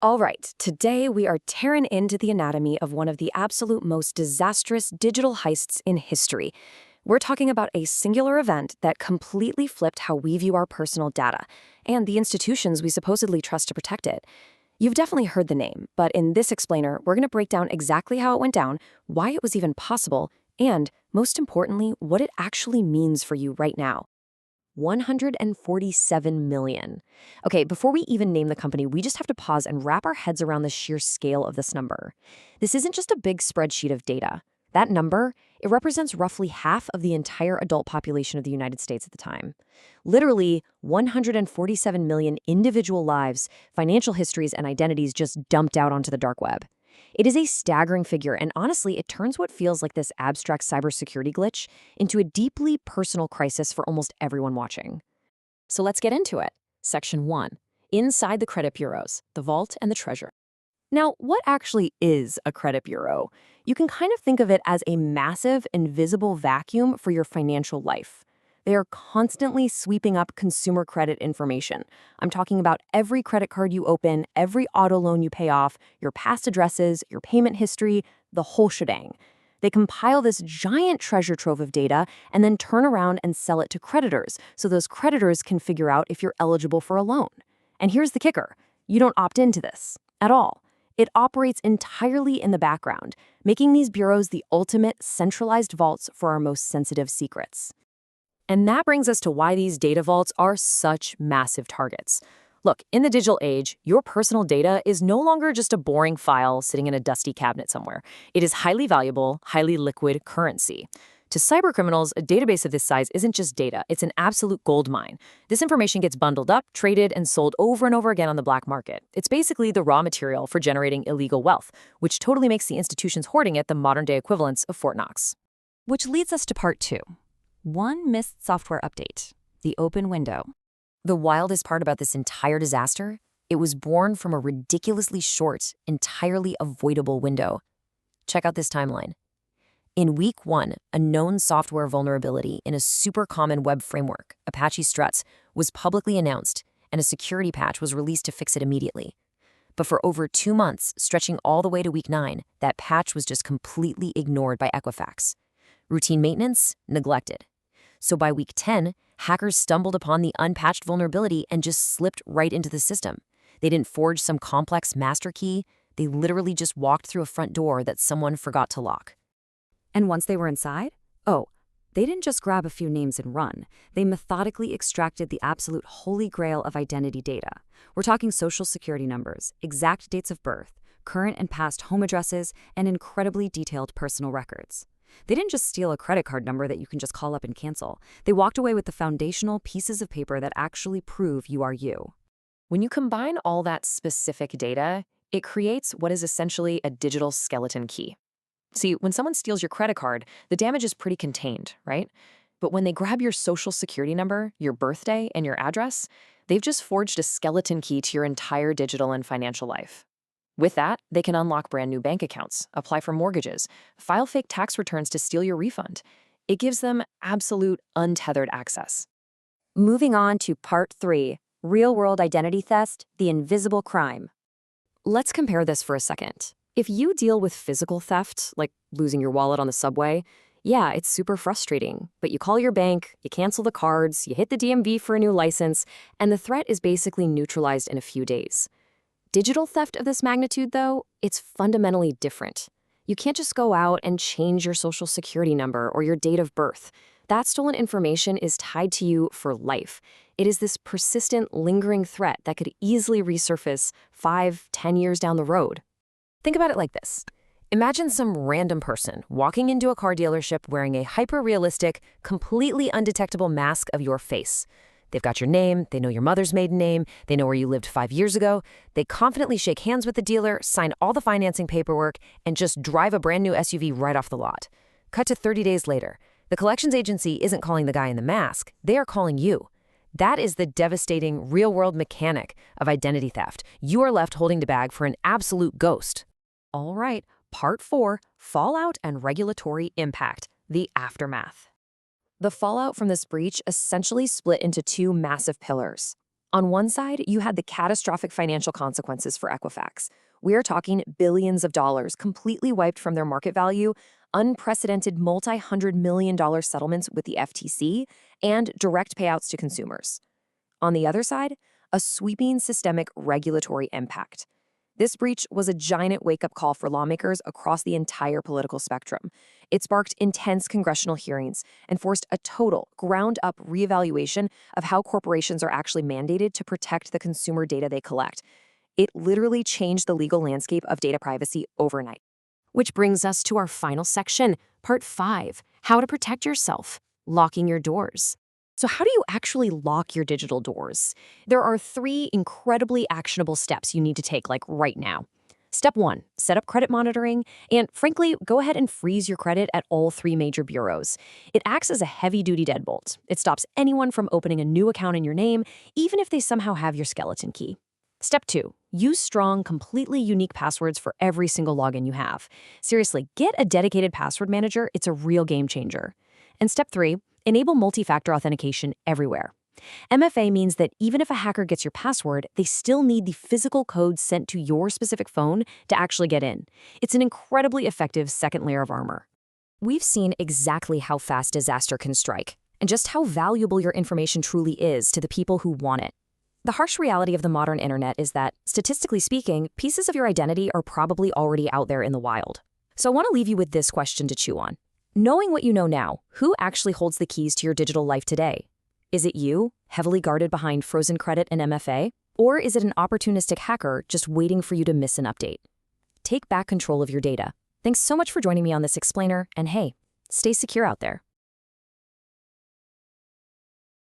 All right, today we are tearing into the anatomy of one of the absolute most disastrous digital heists in history. We're talking about a singular event that completely flipped how we view our personal data and the institutions we supposedly trust to protect it. You've definitely heard the name, but in this explainer, we're going to break down exactly how it went down, why it was even possible, and, most importantly, what it actually means for you right now. 147 million. Okay, before we even name the company, we just have to pause and wrap our heads around the sheer scale of this number. This isn't just a big spreadsheet of data. That number, it represents roughly half of the entire adult population of the United States at the time. Literally, 147 million individual lives, financial histories, and identities just dumped out onto the dark web. It is a staggering figure, and honestly, it turns what feels like this abstract cybersecurity glitch into a deeply personal crisis for almost everyone watching. So let's get into it. Section 1. Inside the credit bureaus, the vault and the treasure. Now, what actually is a credit bureau? You can kind of think of it as a massive, invisible vacuum for your financial life. They are constantly sweeping up consumer credit information. I'm talking about every credit card you open, every auto loan you pay off, your past addresses, your payment history, the whole shebang. They compile this giant treasure trove of data and then turn around and sell it to creditors, so those creditors can figure out if you're eligible for a loan. And here's the kicker. You don't opt into this at all. It operates entirely in the background, making these bureaus the ultimate centralized vaults for our most sensitive secrets. And that brings us to why these data vaults are such massive targets. Look, in the digital age, your personal data is no longer just a boring file sitting in a dusty cabinet somewhere. It is highly valuable, highly liquid currency. To cybercriminals, a database of this size isn't just data, it's an absolute gold mine. This information gets bundled up, traded, and sold over and over again on the black market. It's basically the raw material for generating illegal wealth, which totally makes the institutions hoarding it the modern-day equivalents of Fort Knox. Which leads us to part 2. One missed software update, the open window. The wildest part about this entire disaster, it was born from a ridiculously short, entirely avoidable window. Check out this timeline. In week 1, a known software vulnerability in a super common web framework, Apache Struts, was publicly announced, and a security patch was released to fix it immediately. But for over 2 months, stretching all the way to week 9, that patch was just completely ignored by Equifax. Routine maintenance, neglected. So by week 10, hackers stumbled upon the unpatched vulnerability and just slipped right into the system. They didn't forge some complex master key. They literally just walked through a front door that someone forgot to lock. And once they were inside, they didn't just grab a few names and run. They methodically extracted the absolute holy grail of identity data. We're talking social security numbers, exact dates of birth, current and past home addresses, and incredibly detailed personal records. They didn't just steal a credit card number that you can just call up and cancel. They walked away with the foundational pieces of paper that actually prove you are you. When you combine all that specific data, it creates what is essentially a digital skeleton key. See, when someone steals your credit card, the damage is pretty contained, right? But when they grab your social security number, your birthday, and your address, they've just forged a skeleton key to your entire digital and financial life. With that, they can unlock brand new bank accounts, apply for mortgages, file fake tax returns to steal your refund. It gives them absolute untethered access. Moving on to part 3, real-world identity theft, the invisible crime. Let's compare this for a second. If you deal with physical theft, like losing your wallet on the subway, yeah, it's super frustrating. But you call your bank, you cancel the cards, you hit the DMV for a new license, and the threat is basically neutralized in a few days. Digital theft of this magnitude, though, it's fundamentally different. You can't just go out and change your social security number or your date of birth. That stolen information is tied to you for life. It is this persistent, lingering threat that could easily resurface 5-10 years down the road. Think about it like this. Imagine some random person walking into a car dealership wearing a hyper-realistic, completely undetectable mask of your face. They've got your name, they know your mother's maiden name, they know where you lived 5 years ago. They confidently shake hands with the dealer, sign all the financing paperwork, and just drive a brand new SUV right off the lot. Cut to 30 days later. The collections agency isn't calling the guy in the mask, they are calling you. That is the devastating real-world mechanic of identity theft. You are left holding the bag for an absolute ghost. All right, part 4, fallout and regulatory impact, the aftermath. The fallout from this breach essentially split into 2 massive pillars. On one side, you had the catastrophic financial consequences for Equifax. We are talking billions of dollars completely wiped from their market value, unprecedented multi-hundred-million-dollar settlements with the FTC, and direct payouts to consumers. On the other side, a sweeping systemic regulatory impact. This breach was a giant wake-up call for lawmakers across the entire political spectrum. It sparked intense congressional hearings and forced a total, ground-up reevaluation of how corporations are actually mandated to protect the consumer data they collect. It literally changed the legal landscape of data privacy overnight. Which brings us to our final section, Part 5, How to Protect Yourself, Locking Your Doors. So how do you actually lock your digital doors? There are 3 incredibly actionable steps you need to take, like right now. Step 1, set up credit monitoring, and frankly, go ahead and freeze your credit at all 3 major bureaus. It acts as a heavy-duty deadbolt. It stops anyone from opening a new account in your name, even if they somehow have your skeleton key. Step 2, use strong, completely unique passwords for every single login you have. Seriously, get a dedicated password manager. It's a real game changer. And step 3, enable multi-factor authentication everywhere. MFA means that even if a hacker gets your password, they still need the physical code sent to your specific phone to actually get in. It's an incredibly effective second layer of armor. We've seen exactly how fast disaster can strike, and just how valuable your information truly is to the people who want it. The harsh reality of the modern internet is that, statistically speaking, pieces of your identity are probably already out there in the wild. So I want to leave you with this question to chew on. Knowing what you know now, who actually holds the keys to your digital life today? Is it you, heavily guarded behind frozen credit and MFA? Or is it an opportunistic hacker just waiting for you to miss an update? Take back control of your data. Thanks so much for joining me on this explainer, and hey, stay secure out there.